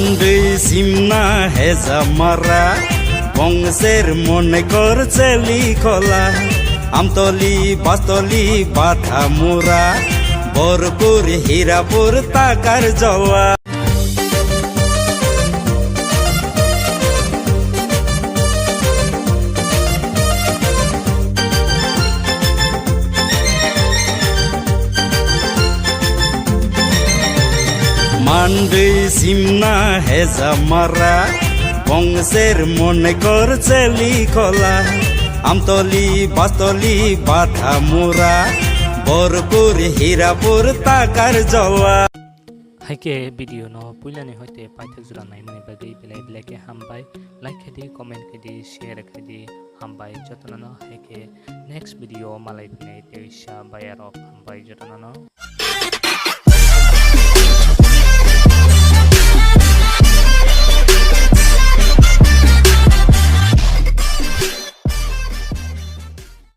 মান্ডি সিমনা হেজা মারা বংশের মনে করছে লিখলা আমতলি বাস্তলি বাথা মোরা বরপুর হীরাপুর তাকার জওয়া মান্ডি সিমনা হেজা মারা বংশের মনে করছে লিখলা আমতলি বাস্তলি বাথা মোরা বরপুর হীরাপুর তাকার জওয়া হাইকে ভিডিও ন পুইলানি হইতে পাইতে জুরা নাই মানে বাগै বেলাই বেলাকে হামবাই লাইক খেদি কমেন্ট খেদি শেয়ার খেদি হামবাই যতন ন হাইকে নেক্সট ভিডিও মালাই বিনাই তেইশা বায়ারক হামবাই যতন ন